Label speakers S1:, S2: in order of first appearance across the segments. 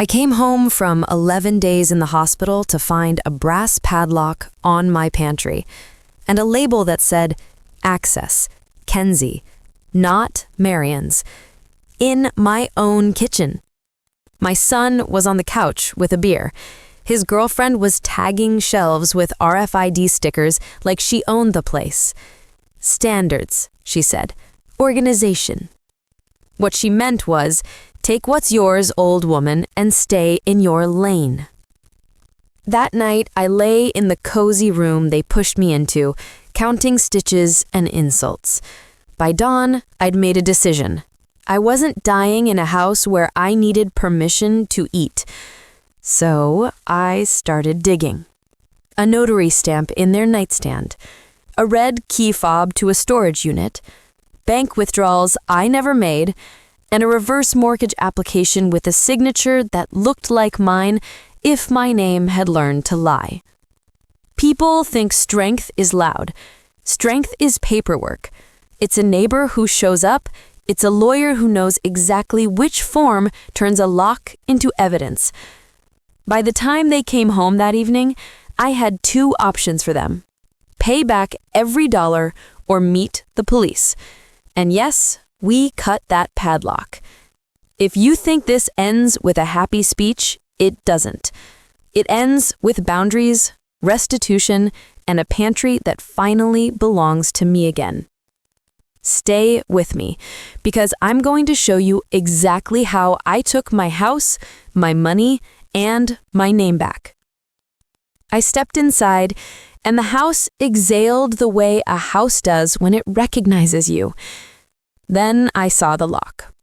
S1: I came home from 11 days in the hospital to find a brass padlock on my pantry and a label that said, Access, Kenzie, not Marion's, in my own kitchen. My son was on the couch with a beer. His girlfriend was tagging shelves with RFID stickers like she owned the place. Standards, she said. Organization. What she meant was, take what's yours, old woman, and stay in your lane. That night, I lay in the cozy room they pushed me into, counting stitches and insults. By dawn, I'd made a decision. I wasn't dying in a house where I needed permission to eat. So I started digging. A notary stamp in their nightstand, a red key fob to a storage unit, bank withdrawals I never made, and a reverse mortgage application with a signature that looked like mine if my name had learned to lie. People think strength is loud. Strength is paperwork. It's a neighbor who shows up. It's a lawyer who knows exactly which form turns a lock into evidence. By the time they came home that evening, I had two options for them. Pay back every dollar or meet the police. And yes, we cut that padlock. If you think this ends with a happy speech, it doesn't. It ends with boundaries, restitution, and a pantry that finally belongs to me again. Stay with me, because I'm going to show you exactly how I took my house, my money, and my name back. I stepped inside, and the house exhaled the way a house does when it recognizes you. Then I saw the lock.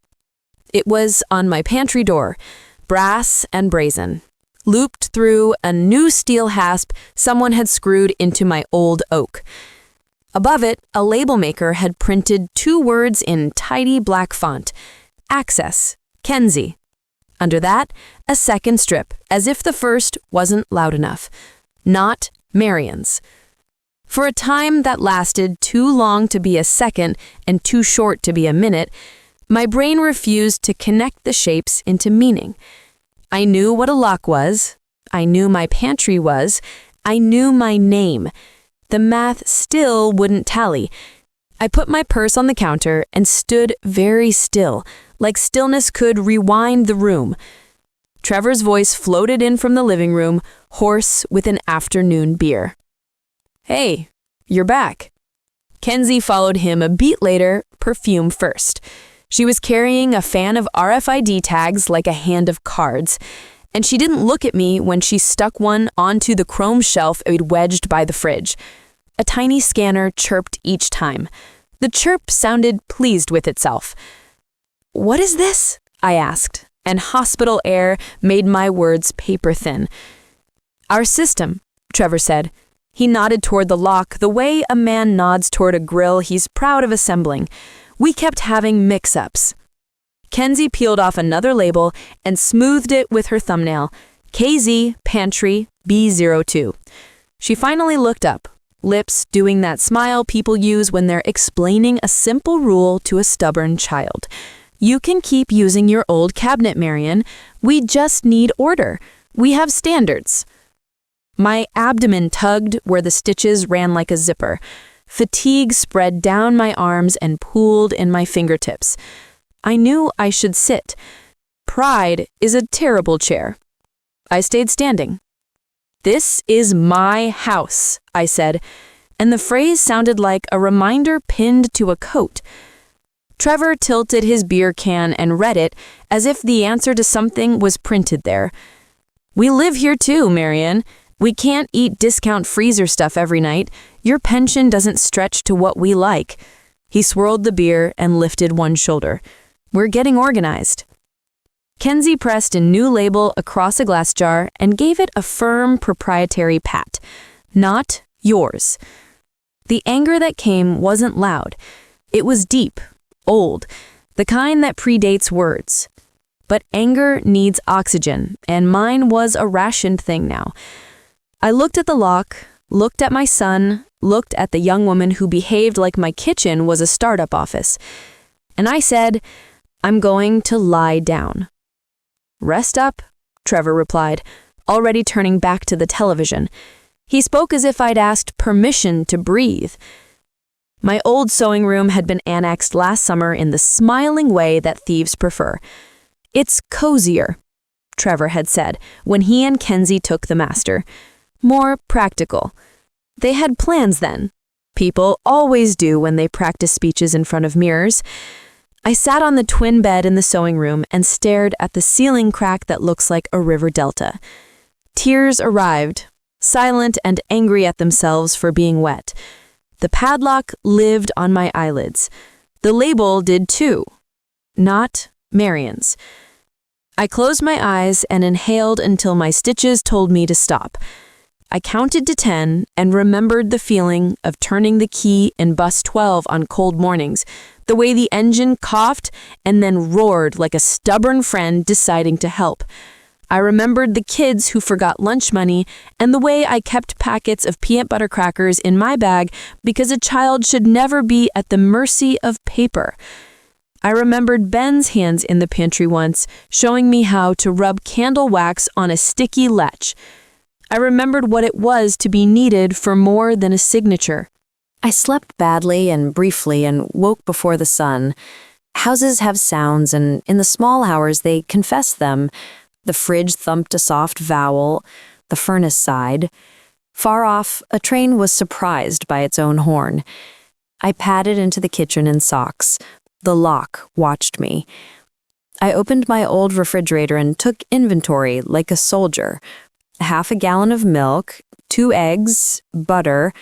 S1: It was on my pantry door, brass and brazen, looped through a new steel hasp someone had screwed into my old oak. Above it, a label maker had printed two words in tidy black font, Access, Kenzie. Under that, a second strip, as if the first wasn't loud enough, not Marion's. For a time that lasted too long to be a second and too short to be a minute, my brain refused to connect the shapes into meaning. I knew what a lock was. I knew my pantry was. I knew my name. The math still wouldn't tally. I put my purse on the counter and stood very still, like stillness could rewind the room. Trevor's voice floated in from the living room, hoarse with an afternoon beer. Hey, you're back. Kenzie followed him a beat later, perfume first. She was carrying a fan of RFID tags like a hand of cards, and she didn't look at me when she stuck one onto the chrome shelf I'd wedged by the fridge. A tiny scanner chirped each time. The chirp sounded pleased with itself. What is this? I asked, and hospital air made my words paper thin. Our system, Trevor said. He nodded toward the lock the way a man nods toward a grill he's proud of assembling. We kept having mix-ups. Kenzie peeled off another label and smoothed it with her thumbnail, KZ Pantry B02. She finally looked up, lips doing that smile people use when they're explaining a simple rule to a stubborn child. You can keep using your old cabinet, Marion. We just need order. We have standards. My abdomen tugged where the stitches ran like a zipper. Fatigue spread down my arms and pooled in my fingertips. I knew I should sit. Pride is a terrible chair. I stayed standing. This is my house, I said, and the phrase sounded like a reminder pinned to a coat. Trevor tilted his beer can and read it as if the answer to something was printed there. We live here too, Marion. We can't eat discount freezer stuff every night. Your pension doesn't stretch to what we like. He swirled the beer and lifted one shoulder. We're getting organized. Kenzie pressed a new label across a glass jar and gave it a firm proprietary pat. Not yours. The anger that came wasn't loud. It was deep, old, the kind that predates words. But anger needs oxygen, and mine was a rationed thing now. I looked at the lock, looked at my son, looked at the young woman who behaved like my kitchen was a startup office. And I said, I'm going to lie down. Rest up, Trevor replied, already turning back to the television. He spoke as if I'd asked permission to breathe. My old sewing room had been annexed last summer in the smiling way that thieves prefer. It's cozier, Trevor had said when he and Kenzie took the master. More practical. They had plans then. People always do when they practice speeches in front of mirrors. I sat on the twin bed in the sewing room and stared at the ceiling crack that looks like a river delta. Tears arrived, silent and angry at themselves for being wet. The padlock lived on my eyelids. The label did too. Not Marion's. I closed my eyes and inhaled until my stitches told me to stop. I counted to 10 and remembered the feeling of turning the key in bus 12 on cold mornings, the way the engine coughed and then roared like a stubborn friend deciding to help. I remembered the kids who forgot lunch money and the way I kept packets of peanut butter crackers in my bag because a child should never be at the mercy of paper. I remembered Ben's hands in the pantry once, showing me how to rub candle wax on a sticky latch. I remembered what it was to be needed for more than a signature. I slept badly and briefly and woke before the sun. Houses have sounds, and in the small hours they confess them. The fridge thumped a soft vowel. The furnace sighed. Far off, a train was surprised by its own horn. I padded into the kitchen in socks. The lock watched me. I opened my old refrigerator and took inventory like a soldier. Half a gallon of milk, 2 eggs, butter,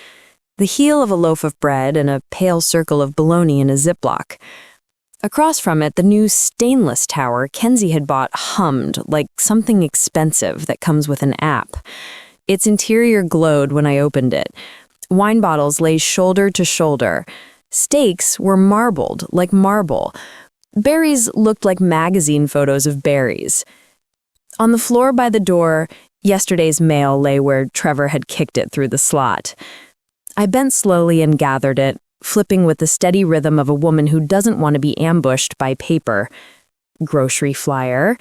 S1: the heel of a loaf of bread, and a pale circle of bologna in a Ziploc. Across from it, the new stainless tower Kenzie had bought hummed like something expensive that comes with an app. Its interior glowed when I opened it. Wine bottles lay shoulder to shoulder. Steaks were marbled like marble. Berries looked like magazine photos of berries. On the floor by the door, yesterday's mail lay where Trevor had kicked it through the slot. I bent slowly and gathered it, flipping with the steady rhythm of a woman who doesn't want to be ambushed by paper. Grocery flyer,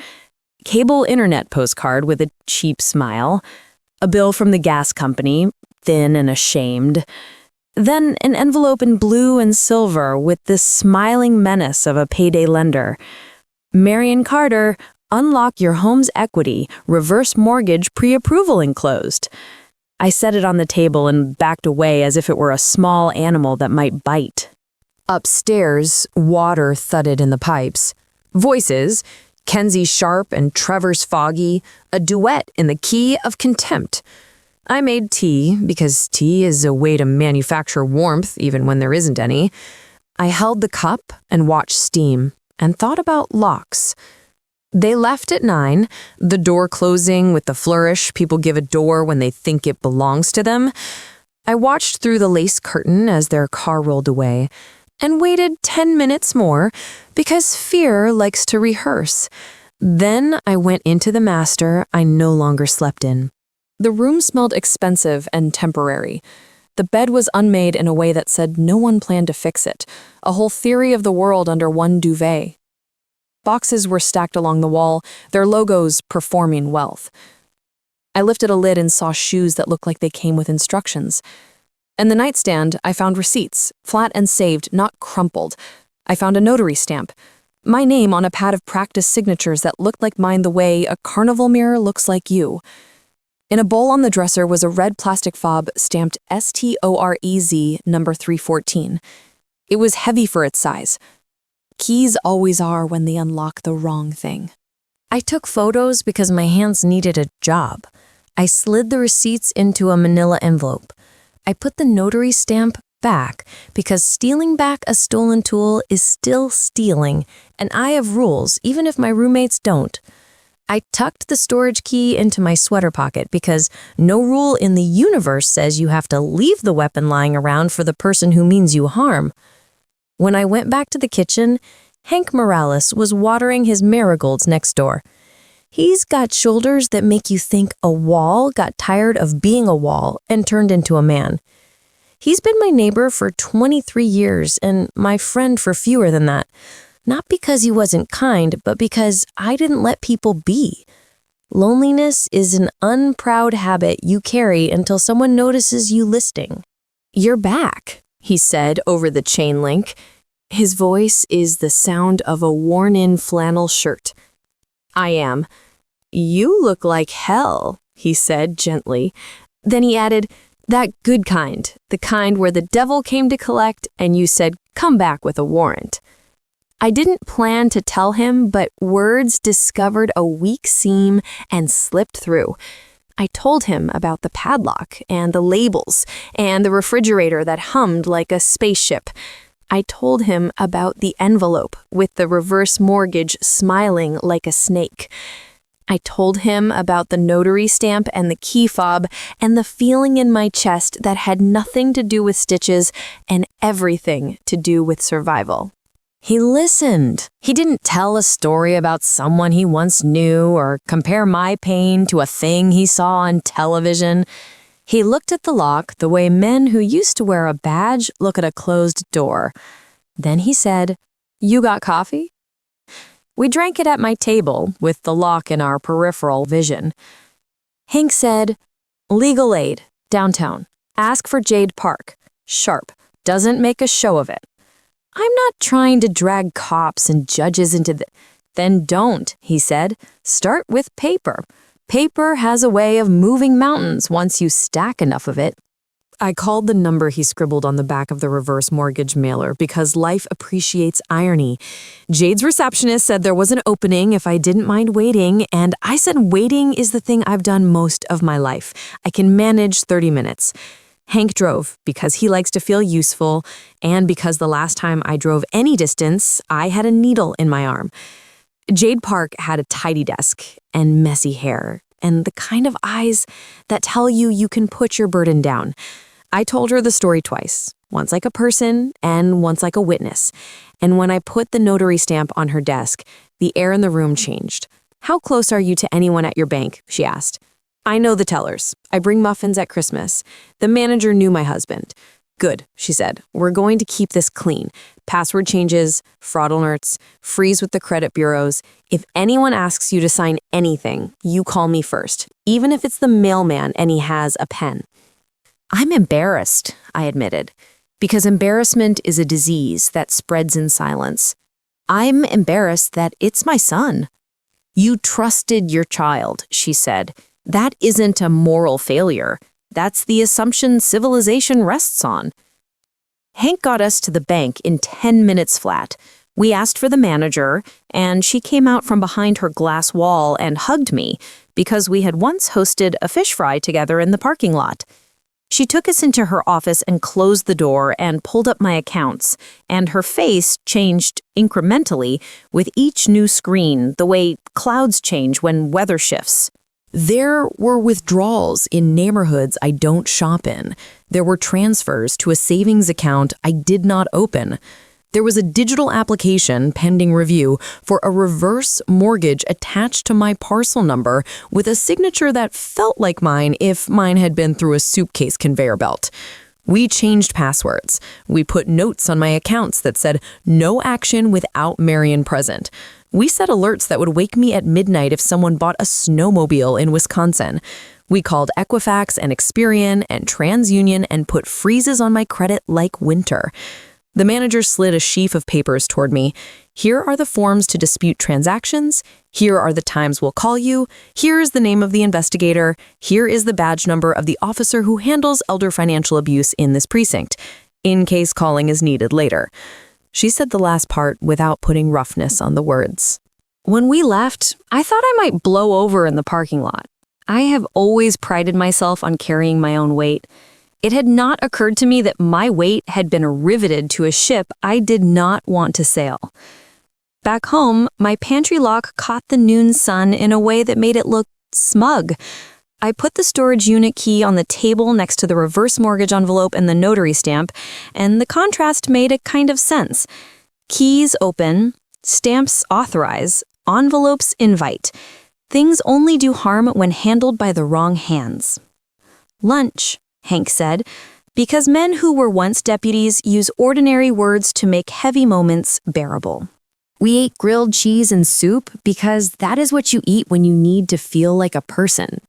S1: cable internet postcard with a cheap smile, a bill from the gas company, thin and ashamed. Then an envelope in blue and silver with the smiling menace of a payday lender. Marion Carter, unlock your home's equity, reverse mortgage pre-approval enclosed. I set it on the table and backed away as if it were a small animal that might bite. Upstairs, water thudded in the pipes. Voices, Kenzie sharp and Trevor's foggy, a duet in the key of contempt. I made tea, because tea is a way to manufacture warmth even when there isn't any. I held the cup and watched steam, and thought about locks. They left at 9, the door closing with the flourish people give a door when they think it belongs to them. I watched through the lace curtain as their car rolled away, and waited 10 minutes more, because fear likes to rehearse. Then I went into the master I no longer slept in. The room smelled expensive and temporary. The bed was unmade in a way that said no one planned to fix it, a whole theory of the world under one duvet. Boxes were stacked along the wall, their logos performing wealth. I lifted a lid and saw shoes that looked like they came with instructions. In the nightstand, I found receipts, flat and saved, not crumpled. I found a notary stamp, my name on a pad of practice signatures that looked like mine the way a carnival mirror looks like you. In a bowl on the dresser was a red plastic fob stamped STOREZ number 314. It was heavy for its size. Keys always are when they unlock the wrong thing. I took photos because my hands needed a job. I slid the receipts into a manila envelope. I put the notary stamp back because stealing back a stolen tool is still stealing, and I have rules even if my roommates don't. I tucked the storage key into my sweater pocket because no rule in the universe says you have to leave the weapon lying around for the person who means you harm. When I went back to the kitchen, Hank Morales was watering his marigolds next door. He's got shoulders that make you think a wall got tired of being a wall and turned into a man. He's been my neighbor for 23 years and my friend for fewer than that. Not because he wasn't kind, but because I didn't let people be.
S2: Loneliness is an unproud habit you carry until someone notices you listing.
S1: "You're back," he said over the chain link. His voice is the sound of a worn-in flannel shirt. "I am." "You look like hell," he said gently. Then he added, "That good kind, the kind where the devil came to collect and you said, 'Come back with a warrant.'" I didn't plan to tell him, but words discovered a weak seam and slipped through. I told him about the padlock and the labels and the refrigerator that hummed like a spaceship. I told him about the envelope with the reverse mortgage smiling like a snake. I told him about the notary stamp and the key fob and the feeling in my chest that had nothing to do with stitches and everything to do with survival.
S2: He listened. He didn't tell a story about someone he once knew or compare my pain to a thing he saw on television. He looked at the lock the way men who used to wear a badge look at a closed door. Then he said, "You got coffee?" We drank it at my table with the lock in our peripheral vision. Hank said, "Legal aid, downtown. Ask for Jade Park. Sharp. Doesn't make a show of it." "I'm not trying to drag cops and judges into the—" "Then don't," he said. "Start with paper. Paper has a way of moving mountains once you stack enough of it." I called the number he scribbled on the back of the reverse mortgage mailer because life appreciates irony. Jade's receptionist said there was an opening if I didn't mind waiting, and I said waiting is the thing I've done most of my life. I can manage 30 minutes. Hank drove because he likes to feel useful, and because the last time I drove any distance, I had a needle in my arm. Jade Park had a tidy desk and messy hair, and the kind of eyes that tell you can put your burden down. I told her the story twice, once like a person and once like a witness. And when I put the notary stamp on her desk, the air in the room changed. "How close are you to anyone at your bank?" she asked. "I know the tellers. I bring muffins at Christmas. The manager knew my husband." "Good," she said. "We're going to keep this clean. Password changes, fraud alerts, freeze with the credit bureaus. If anyone asks you to sign anything, you call me first, even if it's the mailman and he has a pen." "I'm embarrassed," I admitted, because embarrassment is a disease that spreads in silence. "I'm embarrassed that it's my son." "You trusted your child," she said. "That isn't a moral failure. That's the assumption civilization rests on." Hank got us to the bank in 10 minutes flat. We asked for the manager, and she came out from behind her glass wall and hugged me because we had once hosted a fish fry together in the parking lot. She took us into her office and closed the door and pulled up my accounts, and her face changed incrementally with each new screen, the way clouds change when weather shifts. There were withdrawals in neighborhoods I don't shop in. There were transfers to a savings account I did not open. There was a digital application pending review for a reverse mortgage attached to my parcel number with a signature that felt like mine if mine had been through a suitcase conveyor belt. We changed passwords. We put notes on my accounts that said, "No action without Marion present." We set alerts that would wake me at midnight if someone bought a snowmobile in Wisconsin. We called Equifax and Experian and TransUnion and put freezes on my credit like winter. The manager slid a sheaf of papers toward me. "Here are the forms to dispute transactions. Here are the times we'll call you. Here is the name of the investigator. Here is the badge number of the officer who handles elder financial abuse in this precinct, in case calling is needed later." She said the last part without putting roughness on the words. When we left, I thought I might blow over in the parking lot. I have always prided myself on carrying my own weight. It had not occurred to me that my weight had been riveted to a ship I did not want to sail. Back home, my pantry lock caught the noon sun in a way that made it look smug. I put the storage unit key on the table next to the reverse mortgage envelope and the notary stamp, and the contrast made a kind of sense. Keys open, stamps authorize, envelopes invite. Things only do harm when handled by the wrong hands. "Lunch," Hank said, because men who were once deputies use ordinary words to make heavy moments bearable.
S1: We ate grilled cheese and soup because that is what you eat when you need to feel like a person.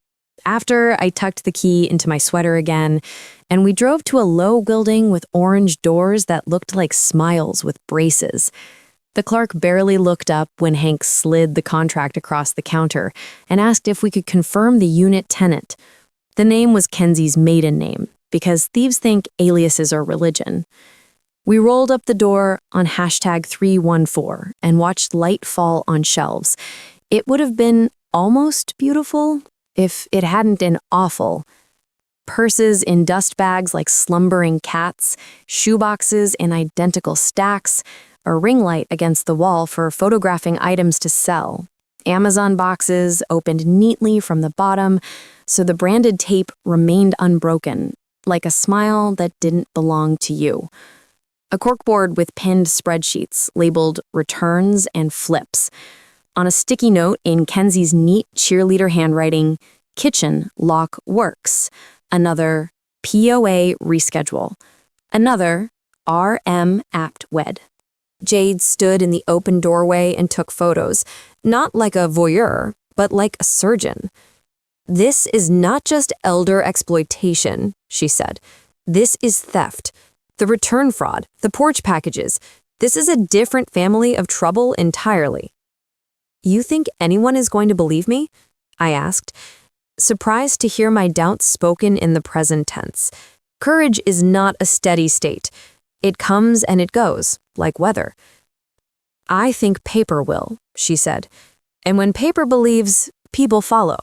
S1: After, I tucked the key into my sweater again, and we drove to a low building with orange doors that looked like smiles with braces. The clerk barely looked up when Hank slid the contract across the counter and asked if we could confirm the unit tenant. The name was Kenzie's maiden name, because thieves think aliases are religion. We rolled up the door on #314 and watched light fall on shelves. It would have been almost beautiful if it hadn't been awful. Purses in dust bags like slumbering cats, shoeboxes in identical stacks, a ring light against the wall for photographing items to sell, Amazon boxes opened neatly from the bottom so the branded tape remained unbroken, like a smile that didn't belong to you. A corkboard with pinned spreadsheets labeled returns and flips. On a sticky note in Kenzie's neat cheerleader handwriting, kitchen lock works. Another POA reschedule. Another RM apt wed. Jade stood in the open doorway and took photos, not like a voyeur, but like a surgeon. "This is not just elder exploitation," she said. "This is theft. The return fraud, the porch packages. This is a different family of trouble entirely." "You think anyone is going to believe me?" I asked, surprised to hear my doubts spoken in the present tense. Courage is not a steady state. It comes and it goes, like weather. "I think paper will," she said. "And when paper believes, people follow."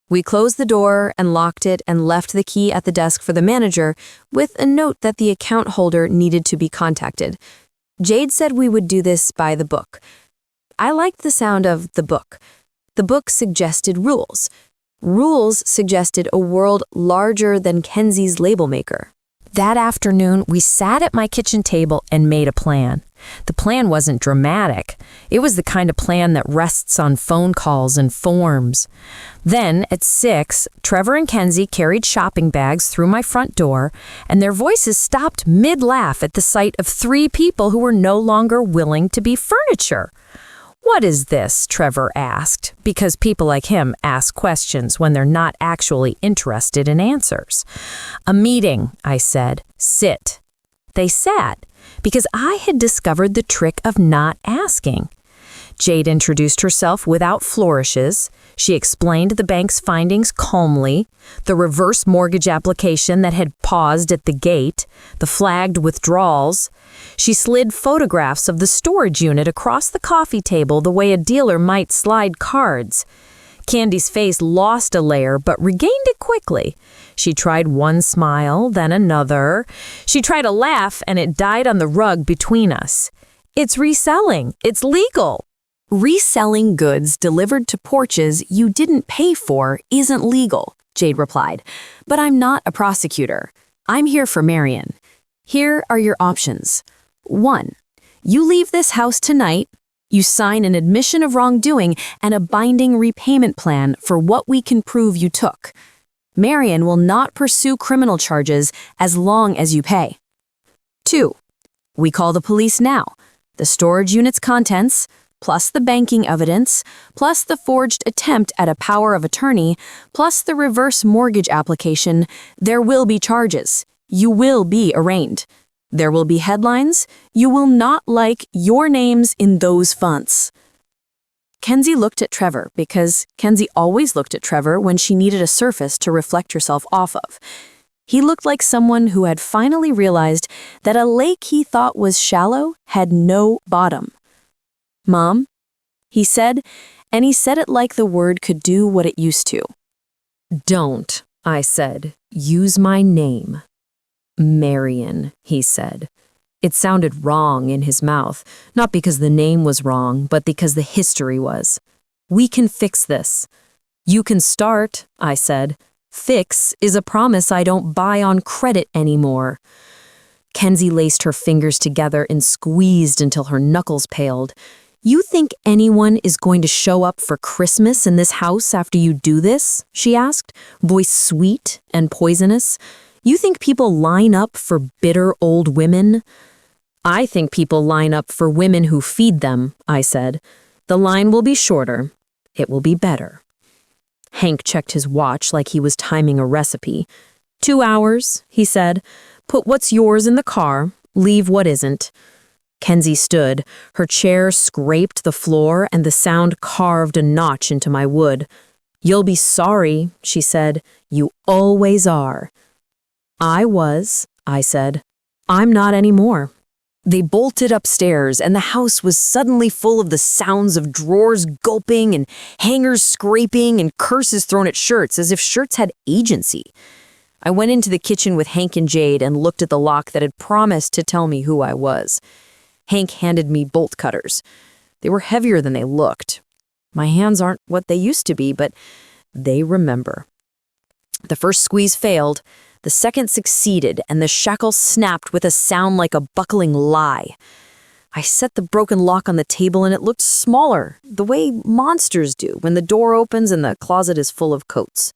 S1: We closed the door and locked it and left the key at the desk for the manager with a note that the account holder needed to be contacted. Jade said we would do this by the book. I liked the sound of the book. The book suggested rules. Rules suggested a world larger than Kenzie's label maker. That afternoon, we sat at my kitchen table and made a plan. The plan wasn't dramatic. It was the kind of plan that rests on phone calls and forms. Then, at 6, Trevor and Kenzie carried shopping bags through my front door, and their voices stopped mid-laugh at the sight of 3 people who were no longer willing to be furniture. "What is this?" Trevor asked, because people like him ask questions when they're not actually interested in answers. "A meeting," I said. "Sit." They sat, because I had discovered the trick of not asking. Jade introduced herself without flourishes. She explained the bank's findings calmly, the reverse mortgage application that had paused at the gate, the flagged withdrawals. She slid photographs of the storage unit across the coffee table the way a dealer might slide cards. Candy's face lost a layer but regained it quickly. She tried one smile, then another. She tried a laugh and it died on the rug between us. "It's reselling. It's legal." "Reselling goods delivered to porches you didn't pay for isn't legal," Jade replied. "But I'm not a prosecutor. I'm here for Marion. Here are your options. 1. You leave this house tonight. You sign an admission of wrongdoing and a binding repayment plan for what we can prove you took. Marion will not pursue criminal charges as long as you pay. 2. We call the police now. The storage unit's contents, plus the banking evidence, plus the forged attempt at a power of attorney, plus the reverse mortgage application, there will be charges. You will be arraigned. There will be headlines. You will not like your names in those fonts." Kenzie looked at Trevor because Kenzie always looked at Trevor when she needed a surface to reflect herself off of. He looked like someone who had finally realized that a lake he thought was shallow had no bottom. "Mom," he said, and he said it like the word could do what it used to. "Don't," I said, "use my name." "Marion," he said. It sounded wrong in his mouth, not because the name was wrong, but because the history was. "We can fix this." "You can start," I said. "Fix is a promise I don't buy on credit anymore." Kenzie laced her fingers together and squeezed until her knuckles paled. "You think anyone is going to show up for Christmas in this house after you do this?" she asked, voice sweet and poisonous. "You think people line up for bitter old women?" I think people line up for women who feed them, I said. The line will be shorter. It will be better. Hank checked his watch like he was timing a recipe. 2 hours, he said. Put what's yours in the car, leave what isn't. Kenzie stood. Her chair scraped the floor and the sound carved a notch into my wood. You'll be sorry, she said. You always are. I was, I said. I'm not anymore. They bolted upstairs, and the house was suddenly full of the sounds of drawers gulping and hangers scraping and curses thrown at shirts, as if shirts had agency. I went into the kitchen with Hank and Jade and looked at the lock that had promised to tell me who I was. Hank handed me bolt cutters. They were heavier than they looked. My hands aren't what they used to be, but they remember. The first squeeze failed. The second succeeded, and the shackle snapped with a sound like a buckling lie. I set the broken lock on the table, and it looked smaller, the way monsters do when the door opens and the closet is full of coats.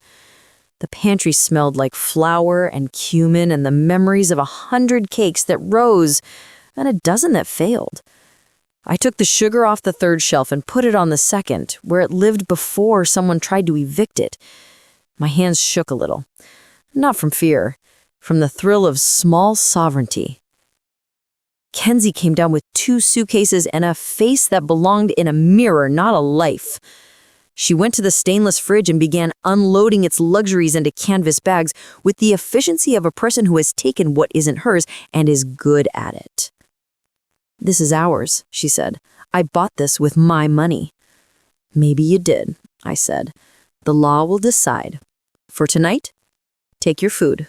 S1: The pantry smelled like flour and cumin and the memories of 100 cakes that rose and a dozen that failed. I took the sugar off the third shelf and put it on the second, where it lived before someone tried to evict it. My hands shook a little. Not from fear, from the thrill of small sovereignty. Kenzie came down with 2 suitcases and a face that belonged in a mirror, not a life. She went to the stainless fridge and began unloading its luxuries into canvas bags with the efficiency of a person who has taken what isn't hers and is good at it. This is ours, she said. I bought this with my money. Maybe you did, I said. The law will decide. For tonight, take your food.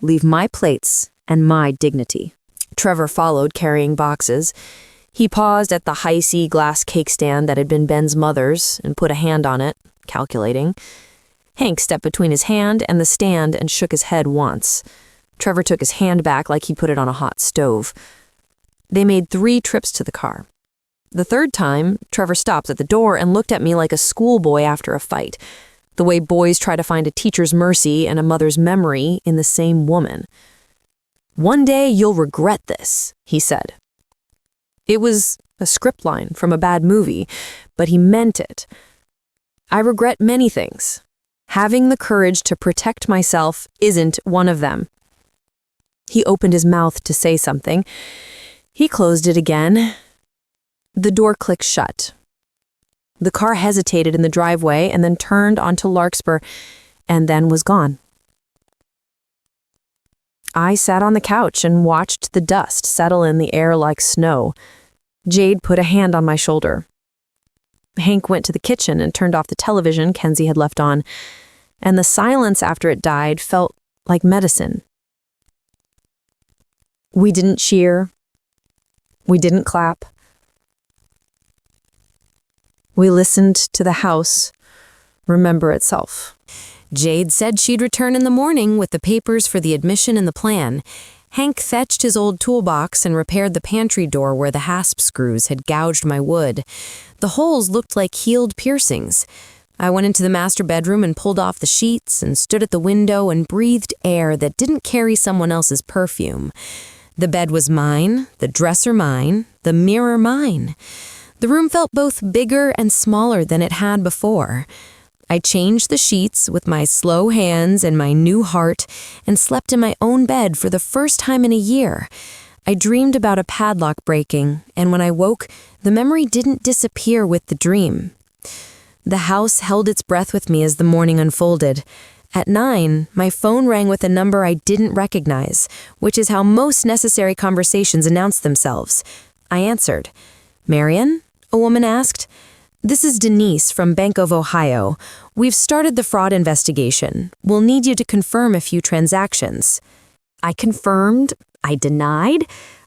S1: Leave my plates and my dignity. Trevor followed, carrying boxes. He paused at the high-C glass cake stand that had been Ben's mother's and put a hand on it, calculating. Hank stepped between his hand and the stand and shook his head once. Trevor took his hand back like he put it on a hot stove. They made 3 trips to the car. The third time, Trevor stopped at the door and looked at me like a schoolboy after a fight, the way boys try to find a teacher's mercy and a mother's memory in the same woman. One day you'll regret this, he said. It was a script line from a bad movie, but he meant it. I regret many things. Having the courage to protect myself isn't one of them. He opened his mouth to say something. He closed it again. The door clicked shut. The car hesitated in the driveway and then turned onto Larkspur and then was gone. I sat on the couch and watched the dust settle in the air like snow. Jade put a hand on my shoulder. Hank went to the kitchen and turned off the television Kenzie had left on, and the silence after it died felt like medicine. We didn't cheer. We didn't clap. We listened to the house remember itself. Jade said she'd return in the morning with the papers for the admission and the plan. Hank fetched his old toolbox and repaired the pantry door where the hasp screws had gouged my wood. The holes looked like healed piercings. I went into the master bedroom and pulled off the sheets and stood at the window and breathed air that didn't carry someone else's perfume. The bed was mine, the dresser mine, the mirror mine. The room felt both bigger and smaller than it had before. I changed the sheets with my slow hands and my new heart and slept in my own bed for the first time in a year. I dreamed about a padlock breaking, and when I woke, the memory didn't disappear with the dream. The house held its breath with me as the morning unfolded. At 9, my phone rang with a number I didn't recognize, which is how most necessary conversations announce themselves. I answered. "Marion?" a woman asked. "This is Denise from Bank of Ohio. We've started the fraud investigation. We'll need you to confirm a few transactions." I confirmed. I denied.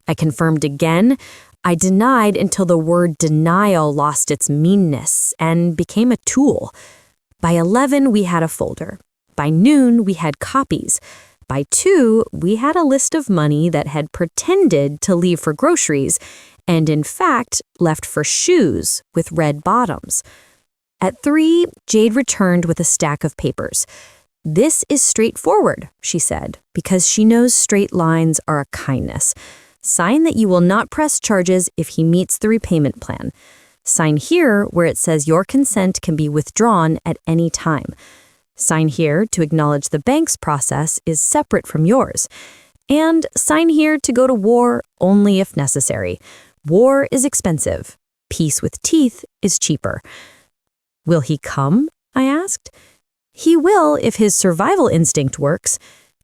S1: I confirmed again. I denied until the word denial lost its meanness and became a tool. By 11, we had a folder. By noon, we had copies. By 2, we had a list of money that had pretended to leave for groceries and in fact left for shoes with red bottoms. At 3, Jade returned with a stack of papers. "This is straightforward," she said, because she knows straight lines are a kindness.
S2: Sign that you will not press charges if he meets the repayment plan. Sign here where it says your consent can be withdrawn at any time. Sign here to acknowledge the bank's process is separate from yours. And sign here to go to war only if necessary. War is expensive. Peace with teeth is cheaper. Will he come? I asked. He will if his survival instinct works.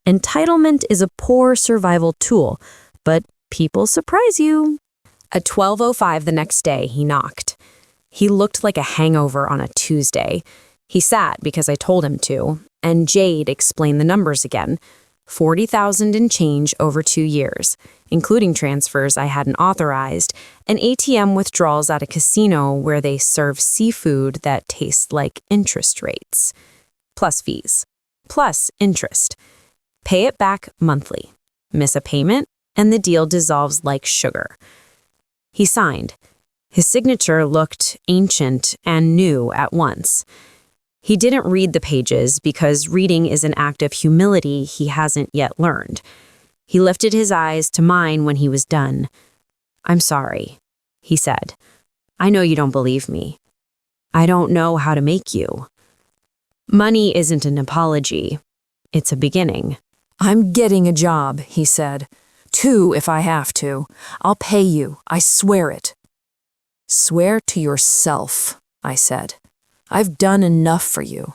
S2: Entitlement is a poor survival tool, but people surprise you. At 12:05 the next day, he knocked. He looked like a hangover on a Tuesday. He sat because I told him to, and Jade explained the numbers again. 40,000 in change over 2 years, including transfers I hadn't authorized, and ATM withdrawals at a casino where they serve seafood that tastes like interest rates. Plus fees. Plus interest. Pay it back monthly. Miss a payment, and the deal dissolves like sugar. He signed. His signature looked ancient and new at once. He didn't read the pages because reading is an act of humility he hasn't yet learned. He lifted his eyes to mine when he was done. "I'm sorry," he said. "I know you don't believe me. I don't know how to make you. Money isn't an apology. It's a beginning."
S1: "I'm getting a job," he said. "2 if I have to. I'll pay you, I swear it." "Swear to yourself," I said. "I've done enough for you."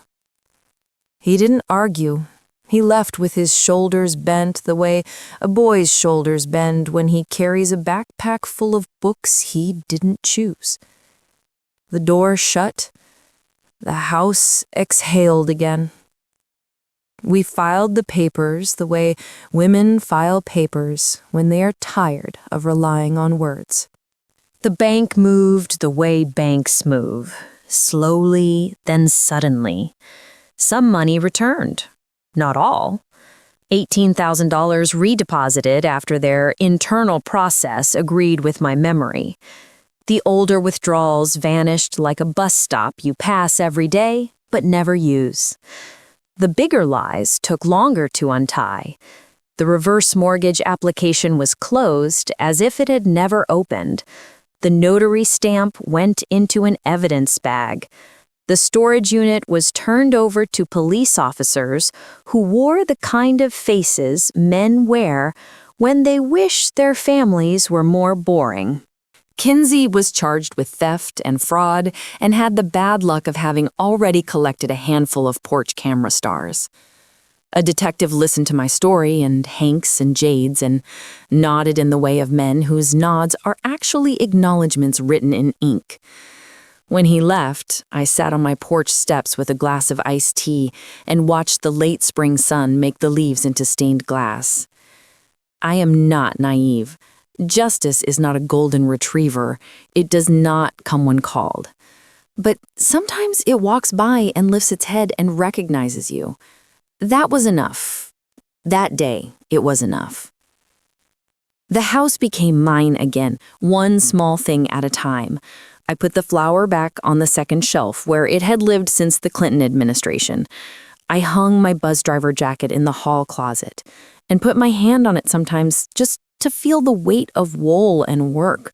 S1: He didn't argue. He left with his shoulders bent the way a boy's shoulders bend when he carries a backpack full of books he didn't choose. The door shut. The house exhaled again. We filed the papers the way women file papers when they are tired of relying on words. The bank moved the way banks move, slowly, then suddenly. Some money returned. Not all. $18,000 redeposited after their internal process agreed with my memory. The older withdrawals vanished like a bus stop you pass every day but never use. The bigger lies took longer to untie. The reverse mortgage application was closed as if it had never opened. The notary stamp went into an evidence bag. The storage unit was turned over to police officers who wore the kind of faces men wear when they wish their families were more boring. Kinsey was charged with theft and fraud and had the bad luck of having already collected a handful of porch camera stars. A detective listened to my story and Hank's and Jade's and nodded in the way of men whose nods are actually acknowledgments written in ink. When he left, I sat on my porch steps with a glass of iced tea and watched the late spring sun make the leaves into stained glass. I am not naive. Justice is not a golden retriever. It does not come when called. But sometimes it walks by and lifts its head and recognizes you. That was enough. That day, it was enough. The house became mine again, one small thing at a time. I put the flower back on the second shelf where it had lived since the Clinton administration. I hung my bus driver jacket in the hall closet and put my hand on it sometimes just to feel the weight of wool and work.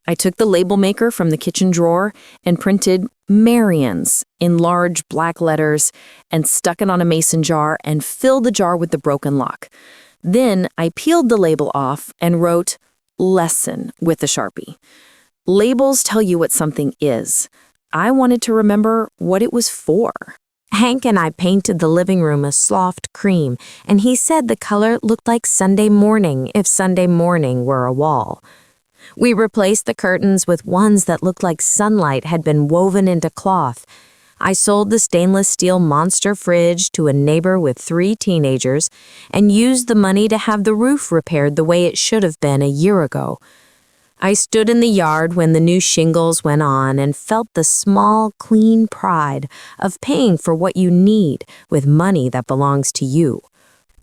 S1: I took the label maker from the kitchen drawer and printed Marion's in large black letters and stuck it on a mason jar and filled the jar with the broken lock. Then I peeled the label off and wrote lesson with a Sharpie. Labels tell you what something is. I wanted to remember what it was for. Hank and I painted the living room a soft cream, and he said the color looked like Sunday morning if Sunday morning were a wall. We replaced the curtains with ones that looked like sunlight had been woven into cloth. I sold the stainless steel monster fridge to a neighbor with 3 teenagers and used the money to have the roof repaired the way it should have been a year ago. I stood in the yard when the new shingles went on and felt the small, clean pride of paying for what you need with money that belongs to you.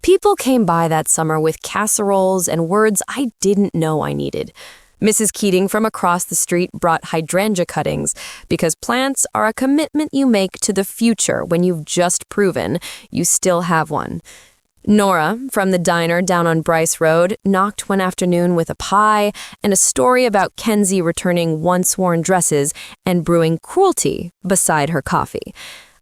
S1: People came by that summer with casseroles and words I didn't know I needed. Mrs. Keating from across the street brought hydrangea cuttings because plants are a commitment you make to the future when you've just proven you still have one. Nora, from the diner down on Bryce Road, knocked one afternoon with a pie and a story about Kenzie returning once-worn dresses and brewing cruelty beside her coffee.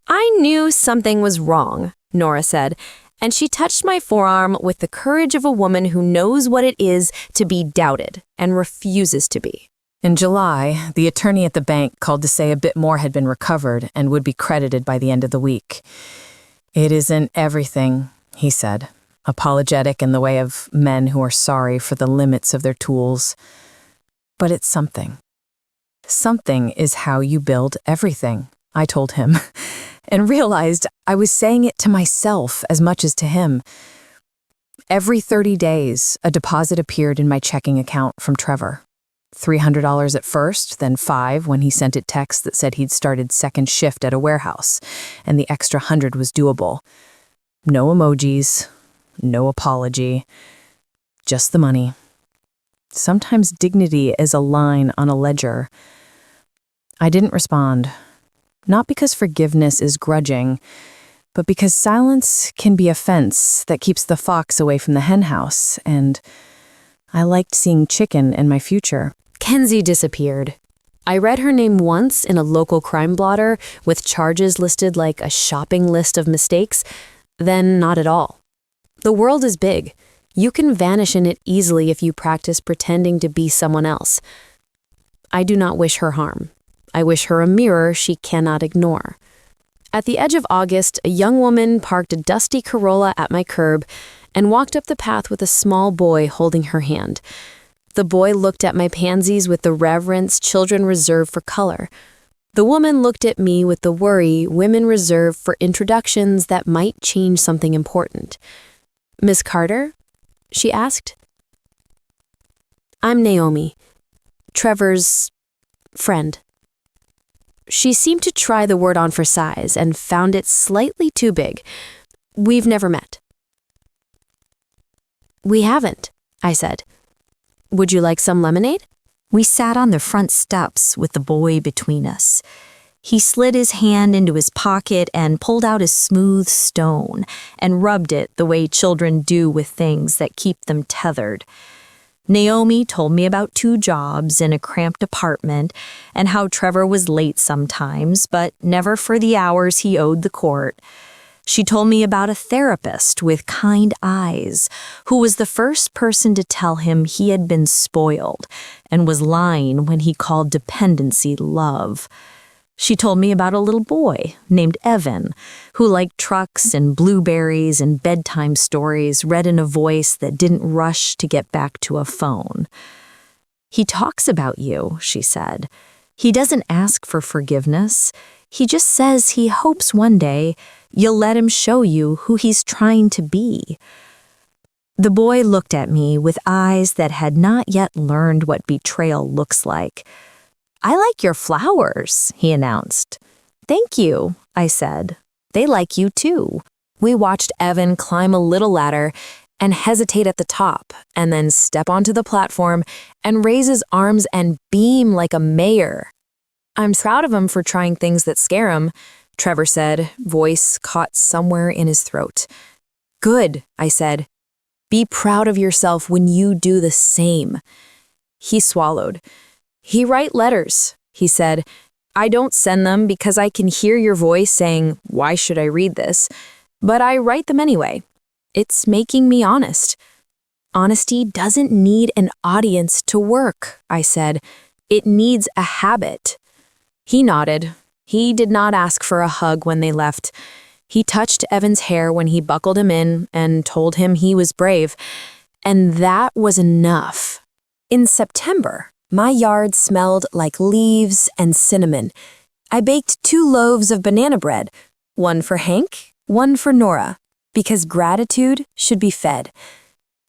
S1: I knew something was wrong, Nora said, and she touched my forearm with the courage of a woman who knows what it is to be doubted and refuses to be.
S2: In July, the attorney at the bank called to say a bit more had been recovered and would be credited by the end of the week. "It isn't everything," he said, apologetic in the way of men who are sorry for the limits of their tools. "But it's something. Something is how you build everything," I told him, and realized I was saying it to myself as much as to him. Every 30 days, a deposit appeared in my checking account from Trevor. $300 at first, then $5 when he sent a text that said he'd started second shift at a warehouse, and the extra $100 was doable. No emojis, no apology, just the money. Sometimes dignity is a line on a ledger. I didn't respond, not because forgiveness is grudging, but because silence can be a fence that keeps the fox away from the henhouse, and I liked seeing chicken in my future.
S1: Kenzie disappeared. I read her name once in a local crime blotter with charges listed like a shopping list of mistakes, then not at all. The world is big. You can vanish in it easily if you practice pretending to be someone else. I do not wish her harm. I wish her a mirror she cannot ignore. At the edge of August, a young woman parked a dusty Corolla at my curb and walked up the path with a small boy holding her hand. The boy looked at my pansies with the reverence children reserve for color. The woman looked at me with the worry women reserve for introductions that might change something important. "Miss Carter?" she asked. "I'm Naomi, Trevor's friend." She seemed to try the word on for size and found it slightly too big. "We've never met." "We haven't," I said. "Would you like some lemonade?"
S3: We sat on the front steps with the boy between us. He slid his hand into his pocket and pulled out a smooth stone and rubbed it the way children do with things that keep them tethered. Naomi told me about 2 jobs in a cramped apartment and how Trevor was late sometimes, but never for the hours he owed the court. She told me about a therapist with kind eyes who was the first person to tell him he had been spoiled and was lying when he called dependency love. She told me about a little boy named Evan who liked trucks and blueberries and bedtime stories read in a voice that didn't rush to get back to a phone. "He talks about you," she said. "He doesn't ask for forgiveness. He just says he hopes one day you'll let him show you who he's trying to be." The boy looked at me with eyes that had not yet learned what betrayal looks like. "I like your flowers," he announced. "Thank you," I said. "They like you too." We watched Evan climb a little ladder and hesitate at the top, and then step onto the platform and raise his arms and beam like a mayor. "I'm proud of him for trying things that scare him," Trevor said, voice caught somewhere in his throat. "Good," I said. "Be proud of yourself when you do the same." He swallowed. "He write letters," he said. "I don't send them because I can hear your voice saying, 'Why should I read this?' But I write them anyway. It's making me honest." "Honesty doesn't need an audience to work," I said. "It needs a habit." He nodded. He did not ask for a hug when they left. He touched Evan's hair when he buckled him in and told him he was brave. And that was enough. In September, my yard smelled like leaves and cinnamon. I baked 2 loaves of banana bread, one for Hank, one for Nora, because gratitude should be fed.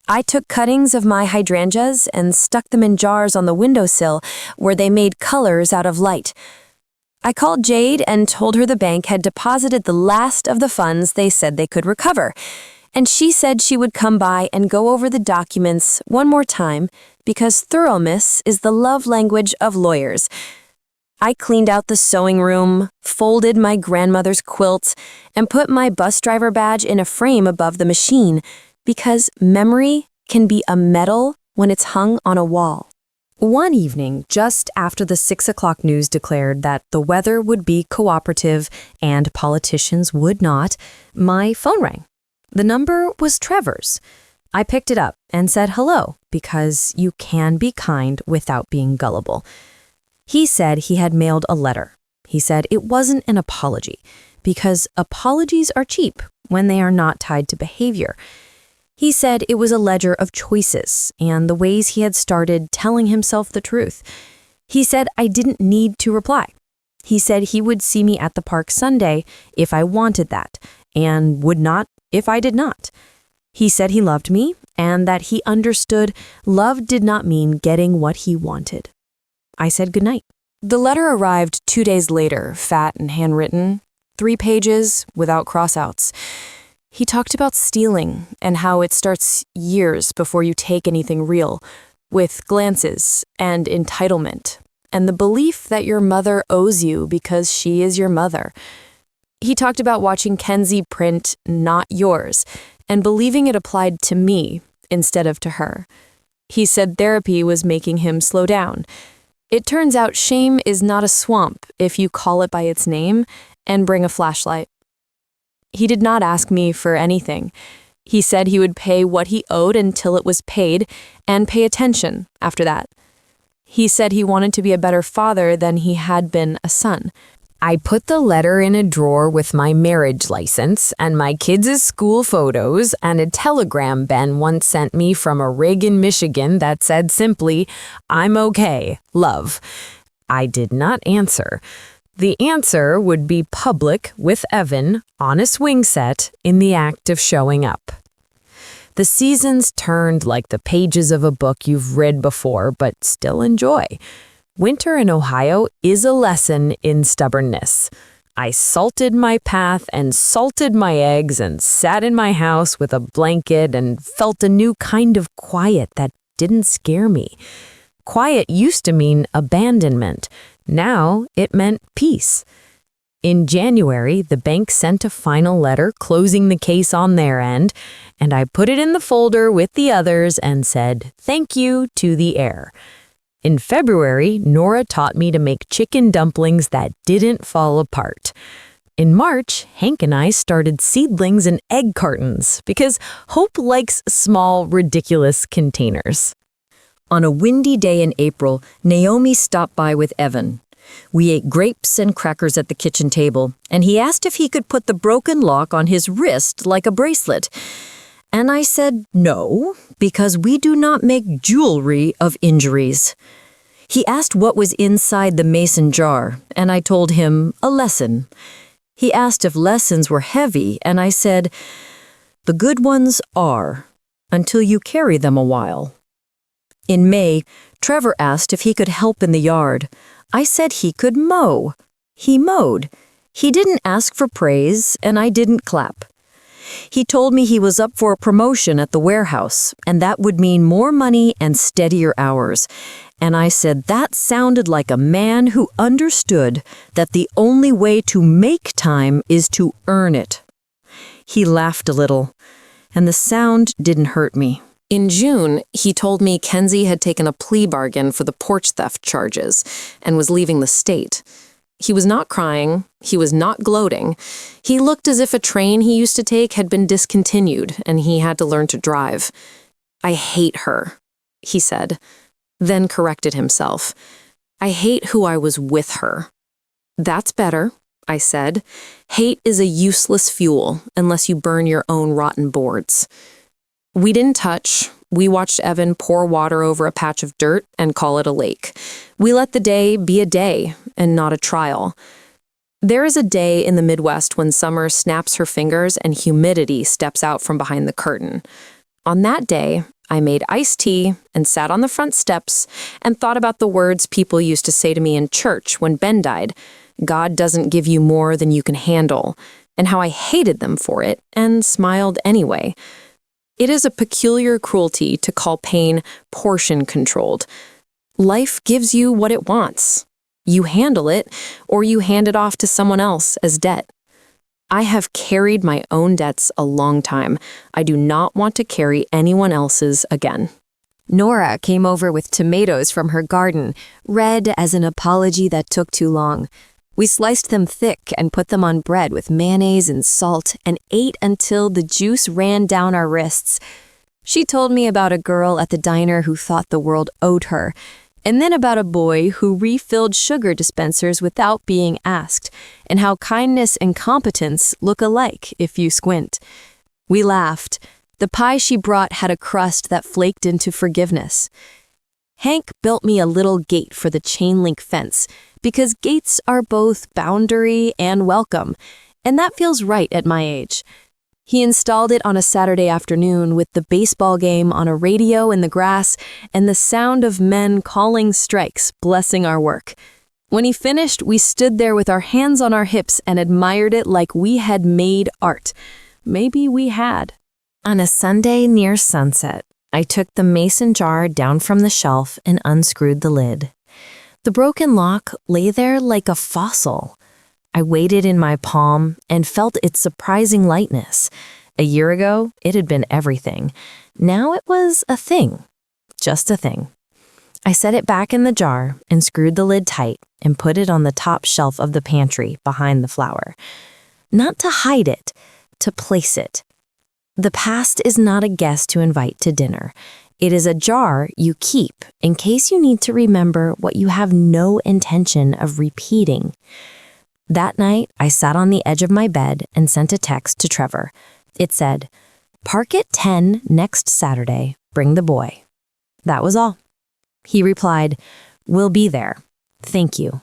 S3: I took cuttings of my hydrangeas and stuck them in jars on the windowsill where they made colors out of light. I called Jade and told her the bank had deposited the last of the funds they said they could recover, and she said she would come by and go over the documents one more time because thoroughness is the love language of lawyers.
S2: I cleaned out the sewing room, folded my grandmother's quilt, and put my bus driver badge in a frame above the machine because memory can be a medal when it's hung on a wall. One evening, just after the 6 o'clock news declared that the weather would be cooperative and politicians would not, my phone rang. The number was Trevor's. I picked it up and said hello because you can be kind without being gullible. He said he had mailed a letter. He said it wasn't an apology because apologies are cheap when they are not tied to behavior. He said it was a ledger of choices and the ways he had started telling himself the truth. He said I didn't need to reply. He said he would see me at the park Sunday if I wanted that and would not if I did not. He said he loved me and that he understood love did not mean getting what he wanted. I said goodnight. The letter arrived 2 days later, fat and handwritten, 3 pages without crossouts. He talked about stealing and how it starts years before you take anything real, with glances and entitlement, and the belief that your mother owes you because she is your mother. He talked about watching Kenzie print "not yours" and believing it applied to me instead of to her. He said therapy was making him slow down. It turns out shame is not a swamp if you call it by its name and bring a flashlight. He did not ask me for anything. He said he would pay what he owed until it was paid and pay attention after that. He said he wanted to be a better father than he had been a son. I put the letter in a drawer with my marriage license and my kids' school photos and a telegram Ben once sent me from a rig in Michigan that said simply, "I'm okay, love." I did not answer. The answer would be public with Evan on a swing set in the act of showing up. The seasons turned like the pages of a book you've read before but still enjoy. Winter in Ohio is a lesson in stubbornness. I salted my path and salted my eggs and sat in my house with a blanket and felt a new kind of quiet that didn't scare me. Quiet used to mean abandonment. Now it meant peace. In January, the bank sent a final letter closing the case on their end, and I put it in the folder with the others and said, "Thank you" to the heir. In February, Nora taught me to make chicken dumplings that didn't fall apart. In March, Hank and I started seedlings and egg cartons because Hope likes small, ridiculous containers.
S4: On a windy day in April, Naomi stopped by with Evan. We ate grapes and crackers at the kitchen table, and he asked if he could put the broken lock on his wrist like a bracelet. And I said no, because we do not make jewelry of injuries. He asked what was inside the mason jar, and I told him a lesson. He asked if lessons were heavy, and I said, "The good ones are, until you carry them a while." In May, Trevor asked if he could help in the yard. I said he could mow. He mowed. He didn't ask for praise, and I didn't clap. He told me he was up for a promotion at the warehouse, and that would mean more money and steadier hours. And I said that sounded like a man who understood that the only way to make time is to earn it. He laughed a little, and the sound didn't hurt me.
S2: In June, he told me Kenzie had taken a plea bargain for the porch theft charges and was leaving the state. He was not crying. He was not gloating. He looked as if a train he used to take had been discontinued and he had to learn to drive. "I hate her," he said, then corrected himself. "I hate who I was with her." "That's better," I said. "Hate is a useless fuel unless you burn your own rotten boards." We didn't touch. We watched Evan pour water over a patch of dirt and call it a lake. We let the day be a day and not a trial. There is a day in the Midwest when summer snaps her fingers and humidity steps out from behind the curtain. On that day, I made iced tea and sat on the front steps and thought about the words people used to say to me in church when Ben died. God doesn't give you more than you can handle, and how I hated them for it and smiled anyway. It is a peculiar cruelty to call pain portion-controlled. Life gives you what it wants. You handle it, or you hand it off to someone else as debt. I have carried my own debts a long time. I do not want to carry anyone else's again.
S1: Nora came over with tomatoes from her garden, red as an apology that took too long. We sliced them thick and put them on bread with mayonnaise and salt and ate until the juice ran down our wrists. She told me about a girl at the diner who thought the world owed her, and then about a boy who refilled sugar dispensers without being asked, and how kindness and competence look alike if you squint. We laughed. The pie she brought had a crust that flaked into forgiveness. Hank built me a little gate for the chain link fence, because gates are both boundary and welcome, and that feels right at my age. He installed it on a Saturday afternoon with the baseball game on a radio in the grass and the sound of men calling strikes, blessing our work. When he finished, we stood there with our hands on our hips and admired it like we had made art. Maybe we had.
S2: On a Sunday near sunset, I took the mason jar down from the shelf and unscrewed the lid. The broken lock lay there like a fossil. I weighed it in my palm and felt its surprising lightness. A year ago, it had been everything. Now it was a thing. Just a thing. I set it back in the jar and screwed the lid tight and put it on the top shelf of the pantry behind the flour. Not to hide it, to place it. The past is not a guest to invite to dinner. It is a jar you keep in case you need to remember what you have no intention of repeating. That night, I sat on the edge of my bed and sent a text to Trevor. It said, "Park at 10 next Saturday, bring the boy." That was all. He replied, "We'll be there. Thank you."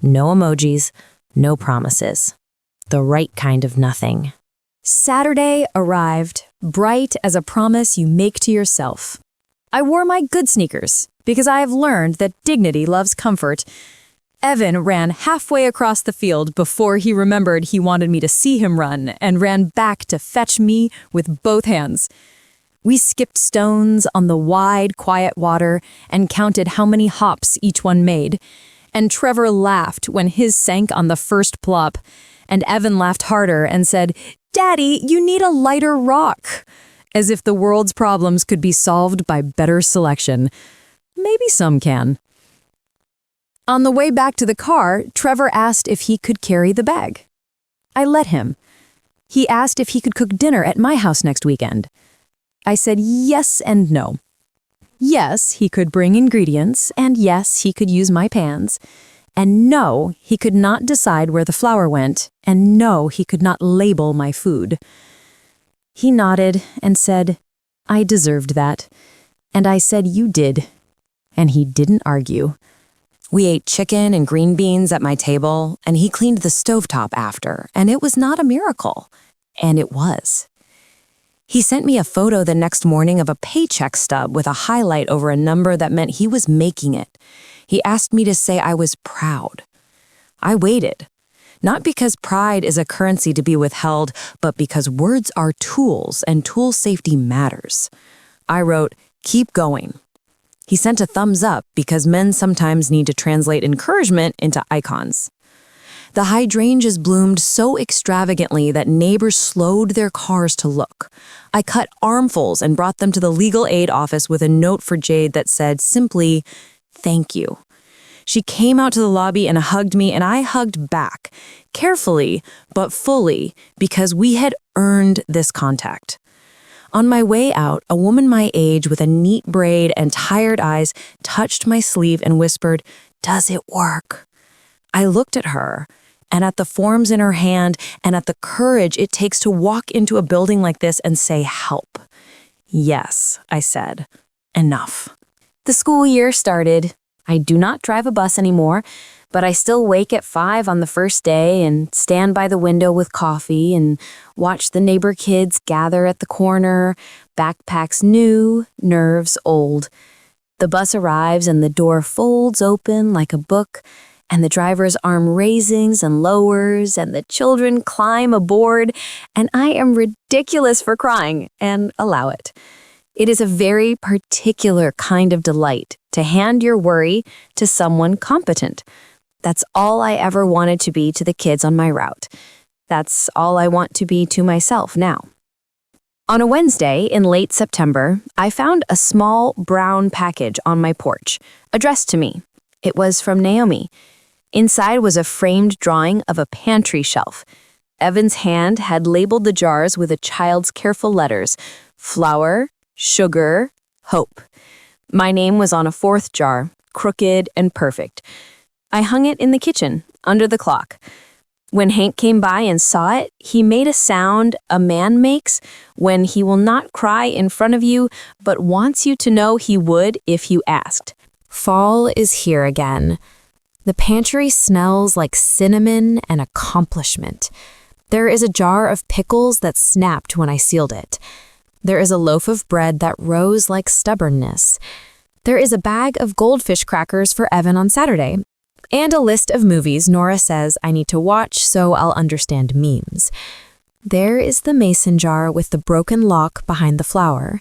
S2: No emojis, no promises. The right kind of nothing.
S4: Saturday arrived, bright as a promise you make to yourself. I wore my good sneakers because I have learned that dignity loves comfort. Evan ran halfway across the field before he remembered he wanted me to see him run and ran back to fetch me with both hands. We skipped stones on the wide, quiet water and counted how many hops each one made. And Trevor laughed when his sank on the first plop. And Evan laughed harder and said, "Daddy, you need a lighter rock." As if the world's problems could be solved by better selection. Maybe some can. On the way back to the car, Trevor asked if he could carry the bag. I let him. He asked if he could cook dinner at my house next weekend. I said yes and no. Yes, he could bring ingredients, and yes, he could use my pans. And no, he could not decide where the flour went, and no, he could not label my food. He nodded and said, "I deserved that." And I said, "You did." And he didn't argue. We ate chicken and green beans at my table, and he cleaned the stovetop after, and it was not a miracle. And it was. He sent me a photo the next morning of a paycheck stub with a highlight over a number that meant he was making it. He asked me to say I was proud. I waited. Not because pride is a currency to be withheld, but because words are tools and tool safety matters. I wrote, "Keep going." He sent a thumbs up because men sometimes need to translate encouragement into icons. The hydrangeas bloomed so extravagantly that neighbors slowed their cars to look. I cut armfuls and brought them to the legal aid office with a note for Jade that said simply, "Thank you." She came out to the lobby and hugged me, and I hugged back, carefully but fully, because we had earned this contact. On my way out, a woman my age with a neat braid and tired eyes touched my sleeve and whispered, "Does it work?" I looked at her, and at the forms in her hand, and at the courage it takes to walk into a building like this and say, "Help." "Yes," I said. "Enough." The school year started. I do not drive a bus anymore, but I still wake at 5 on the first day and stand by the window with coffee and watch the neighbor kids gather at the corner, backpacks new, nerves old. The bus arrives and the door folds open like a book, and the driver's arm raises and lowers, and the children climb aboard, and I am ridiculous for crying, and allow it. It is a very particular kind of delight to hand your worry to someone competent,
S2: That's all I ever wanted to be to the kids on my route. That's all I want to be to myself now. On a Wednesday in late September, I found a small brown package on my porch, addressed to me. It was from Naomi. Inside was a framed drawing of a pantry shelf. Evan's hand had labeled the jars with a child's careful letters: flour, sugar, hope. My name was on a fourth jar, crooked and perfect. I hung it in the kitchen, under the clock. When Hank came by and saw it, he made a sound a man makes when he will not cry in front of you, but wants you to know he would if you asked.
S1: Fall is here again. The pantry smells like cinnamon and accomplishment. There is a jar of pickles that snapped when I sealed it. There is a loaf of bread that rose like stubbornness. There is a bag of goldfish crackers for Evan on Saturday, and a list of movies Nora says I need to watch so I'll understand memes. There is the mason jar with the broken lock behind the flour.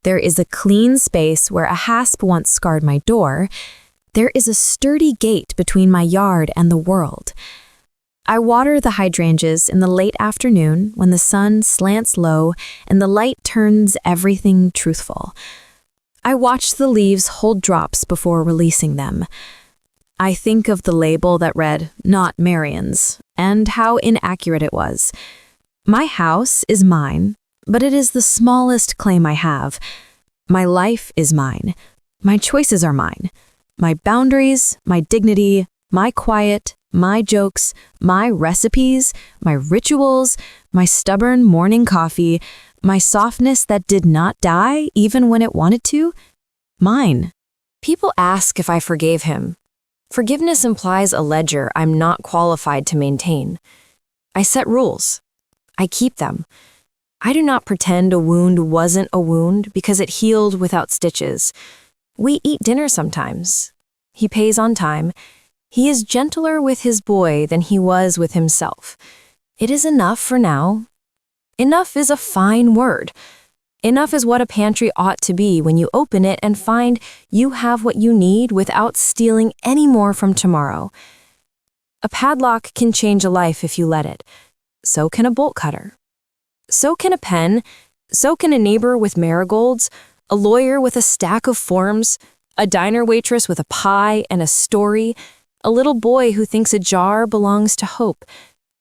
S1: There is a clean space where a hasp once scarred my door. There is a sturdy gate between my yard and the world. I water the hydrangeas in the late afternoon when the sun slants low and the light turns everything truthful. I watch the leaves hold drops before releasing them. I think of the label that read, "Not Marion's," and how inaccurate it was. My house is mine, but it is the smallest claim I have. My life is mine. My choices are mine. My boundaries, my dignity, my quiet, my jokes, my recipes, my rituals, my stubborn morning coffee, my softness that did not die even when it wanted to, mine. People ask if I forgave him. Forgiveness implies a ledger I'm not qualified to maintain. I set rules. I keep them. I do not pretend a wound wasn't a wound because it healed without stitches. We eat dinner sometimes. He pays on time. He is gentler with his boy than he was with himself. It is enough for now. Enough is a fine word. Enough is what a pantry ought to be when you open it and find you have what you need without stealing any more from tomorrow. A padlock can change a life if you let it. So can a bolt cutter. So can a pen. So can a neighbor with marigolds, a lawyer with a stack of forms, a diner waitress with a pie and a story, a little boy who thinks a jar belongs to hope.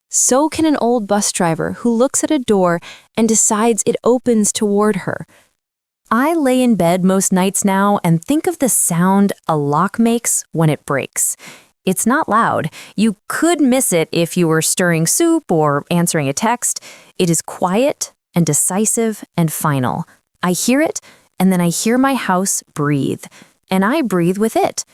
S1: So can an old bus driver who looks at a door and decides it opens toward her. I lay in bed most nights now and think of the sound a lock makes when it breaks. It's not loud. You could miss it if you were stirring soup or answering a text. It is quiet and decisive and final. I hear it, and then I hear my house breathe, and I breathe with it.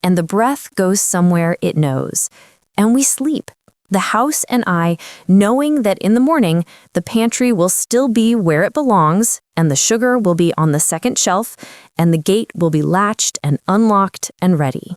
S1: And the breath goes somewhere it knows. And we sleep. The house and I, knowing that in the morning, the pantry will still be where it belongs, and the sugar will be on the second shelf, and the gate will be latched and unlocked and ready.